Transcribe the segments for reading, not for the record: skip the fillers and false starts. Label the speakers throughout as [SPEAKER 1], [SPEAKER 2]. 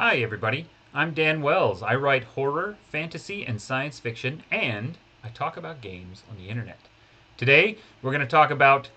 [SPEAKER 1] Hi, everybody. I'm Dan Wells. I write horror, fantasy, and science fiction, and I talk about games on the internet. Today, we're going to talk about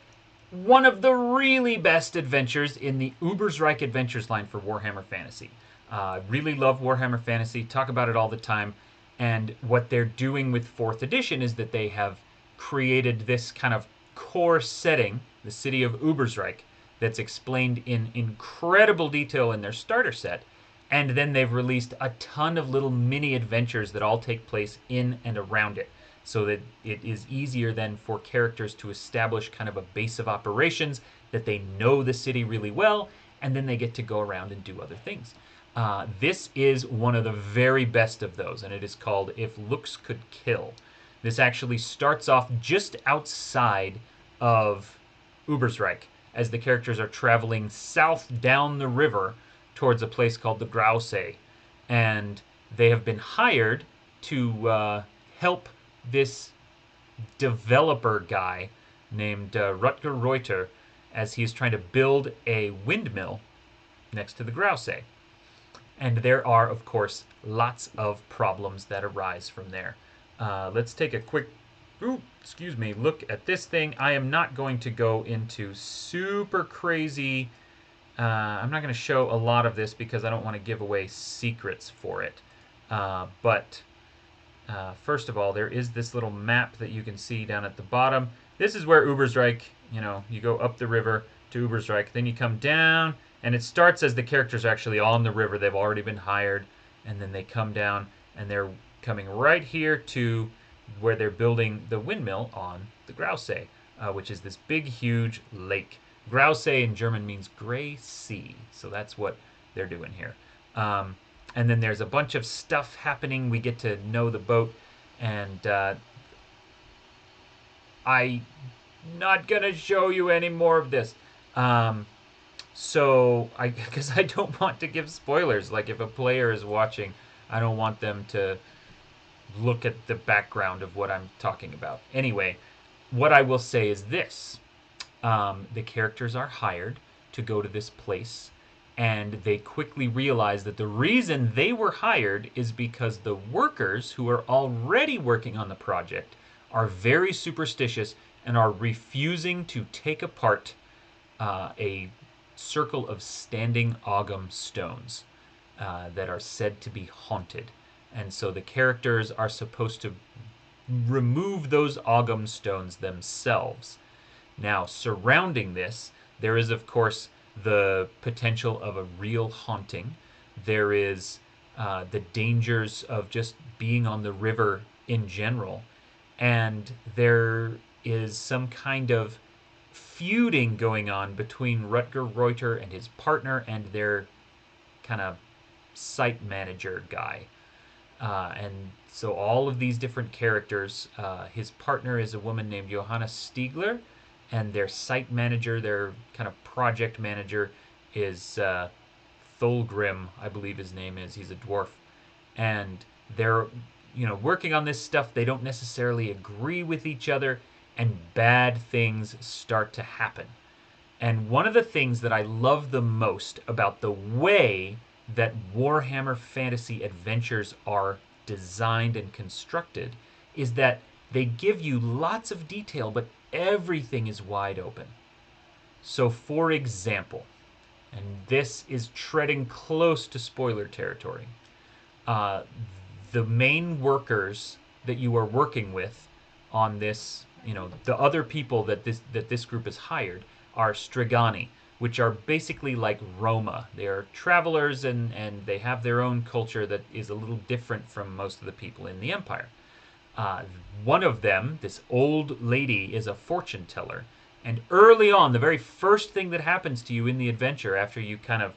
[SPEAKER 1] one of the really best adventures in the Ubersreik Adventures line for Warhammer Fantasy. I really love Warhammer Fantasy, talk about it all the time, and what they're doing with 4th edition is that they have created this kind of core setting, the city of Ubersreik, that's explained in incredible detail in their starter set, and then they've released a ton of little mini adventures that all take place in and around it, so that it is easier then for characters to establish kind of a base of operations, that they know the city really well, and then they get to go around and do other things. This is one of the very best of those, and it is called If Looks Could Kill. This actually starts off just outside of Ubersreik, as the characters are traveling south down the river towards a place called the Grause. And they have been hired to help this developer guy named Rutger Reuter as he is trying to build a windmill next to the Grause. And there are, of course, lots of problems that arise from there. Let's take a quick look at this thing. I am not going to go into super crazy. I'm not going to show a lot of this because I don't want to give away secrets for it. But first of all, there is this little map that you can see down at the bottom. This is where Ubersreik, you go up the river to Ubersreik, then you come down, and it starts as the characters are actually on the river. They've already been hired, and then they come down, and they're coming right here to where they're building the windmill on the Grause, which is this big, huge lake. Grause in German means gray sea, so that's what they're doing here. And then there's a bunch of stuff happening. We get to know the boat, and I'm not gonna show you any more of this. Because I don't want to give spoilers. Like, if a player is watching, I don't want them to look at the background of what I'm talking about. Anyway, what I will say is this. The characters are hired to go to this place, and they quickly realize that the reason they were hired is because the workers who are already working on the project are very superstitious and are refusing to take apart a circle of standing Ogham stones that are said to be haunted. And so the characters are supposed to remove those Ogham stones themselves. Now, surrounding this, there is, of course, the potential of a real haunting. There is the dangers of just being on the river in general. And there is some kind of feuding going on between Rutger Reuter and his partner and their kind of site manager guy. And so all of these different characters, his partner is a woman named Johanna Stiegler, and their site manager, their kind of project manager, is Thulgrim, I believe his name is. He's a dwarf. And they're, working on this stuff. They don't necessarily agree with each other, and bad things start to happen. And one of the things that I love the most about the way that Warhammer Fantasy Adventures are designed and constructed is that they give you lots of detail, but everything is wide open. So, for example, and this is treading close to spoiler territory, uh, the main workers that you are working with on this, the other people that this group has hired are Strigani, which are basically like Roma. They are travelers, and they have their own culture that is a little different from most of the people in the Empire. Uh, One of them, this old lady, is a fortune teller. And early on, the very first thing that happens to you in the adventure, after you kind of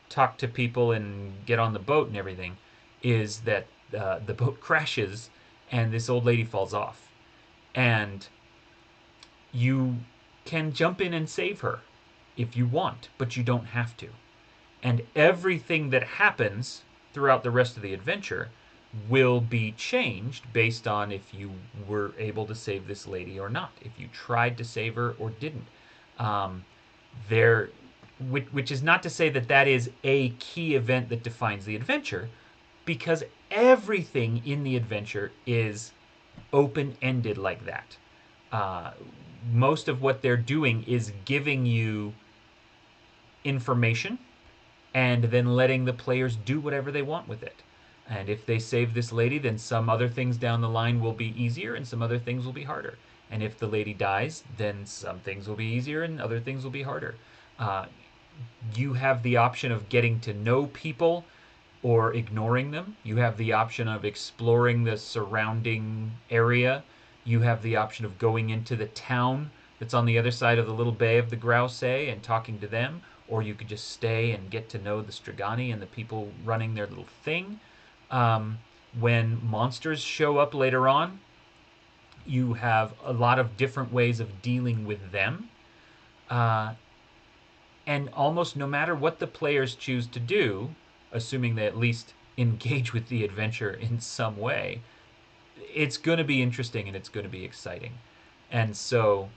[SPEAKER 1] talk to people and get on the boat and everything, is that the boat crashes and this old lady falls off. And you can jump in and save her if you want, but you don't have to. And everything that happens throughout the rest of the adventure will be changed based on if you were able to save this lady or not, if you tried to save her or didn't. There which is not to say that that is a key event that defines the adventure, because everything in the adventure is open ended like that. Uh, Most of what they're doing is giving you information and then letting the players do whatever they want with it. And if they save this lady, then some other things down the line will be easier and some other things will be harder. And if the lady dies, then some things will be easier and other things will be harder. Uh, you have the option of getting to know people or ignoring them. You have the option of exploring the surrounding area. You have the option of going into the town that's on the other side of the little bay of the Grouse and talking to them, or you could just stay and get to know the Strigani and the people running their little thing. When monsters show up later on, you have a lot of different ways of dealing with them. Uh, and almost no matter what the players choose to do, assuming they at least engage with the adventure in some way, it's going to be interesting and it's going to be exciting. And so,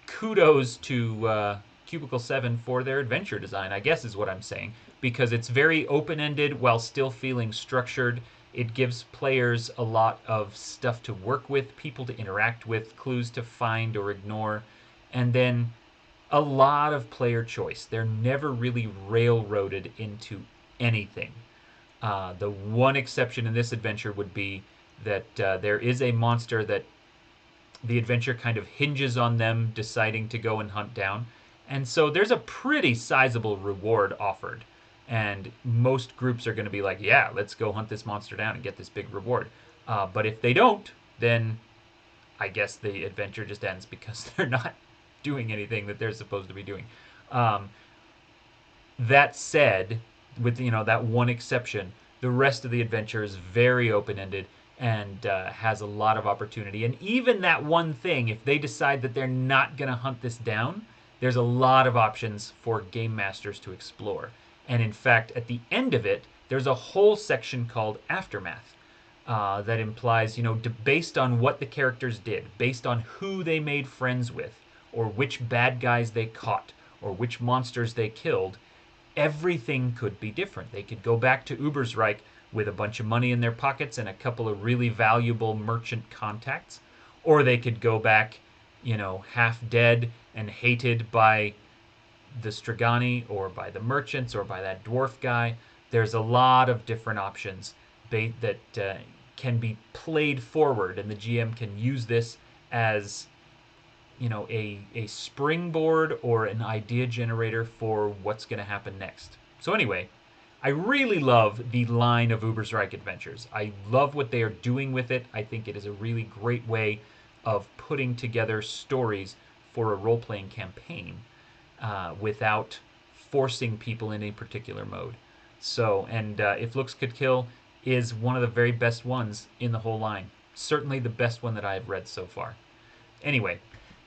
[SPEAKER 1] kudos to Cubicle 7 for their adventure design, I guess is what I'm saying, because it's very open ended while still feeling structured. It gives players a lot of stuff to work with, people to interact with, clues to find or ignore, and then a lot of player choice. They're never really railroaded into anything. The one exception in this adventure would be that there is a monster that the adventure kind of hinges on them deciding to go and hunt down. And so there's a pretty sizable reward offered. And most groups are going to be like, yeah, let's go hunt this monster down and get this big reward. But if they don't, then I guess the adventure just ends because they're not doing anything that they're supposed to be doing. Um, that said, with that one exception, the rest of the adventure is very open ended and has a lot of opportunity. And even that one thing, if they decide that they're not going to hunt this down, there's a lot of options for game masters to explore. And in fact, at the end of it, there's a whole section called Aftermath. That implies, based on what the characters did, based on who they made friends with, or which bad guys they caught, or which monsters they killed, everything could be different. They could go back to Ubersreik with a bunch of money in their pockets and a couple of really valuable merchant contacts, or they could go back, half dead and hated by the Strigani or by the merchants or by that dwarf guy. There's a lot of different options that can be played forward, and the GM can use this as a springboard or an idea generator for what's going to happen next. So anyway, I really love the line of Ubersreik Adventures. I love what they are doing with it. I think it is a really great way of putting together stories for a role-playing campaign without forcing people in a particular mode. So, and If Looks Could Kill is one of the very best ones in the whole line. Certainly the best one that I have read so far. Anyway,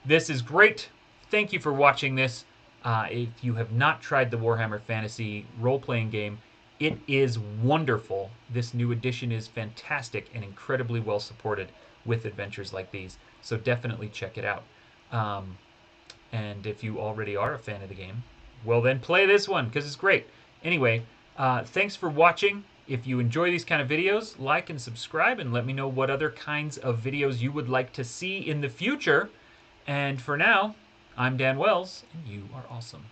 [SPEAKER 1] this is great. Thank you for watching this. If you have not tried the Warhammer Fantasy role-playing game, it is wonderful. This new edition is fantastic and incredibly well supported with adventures like these. So definitely check it out. And if you already are a fan of the game, well then play this one because it's great. Anyway, thanks for watching. If you enjoy these kind of videos, like and subscribe and let me know what other kinds of videos you would like to see in the future. And for now, I'm Dan Wells, and you are awesome.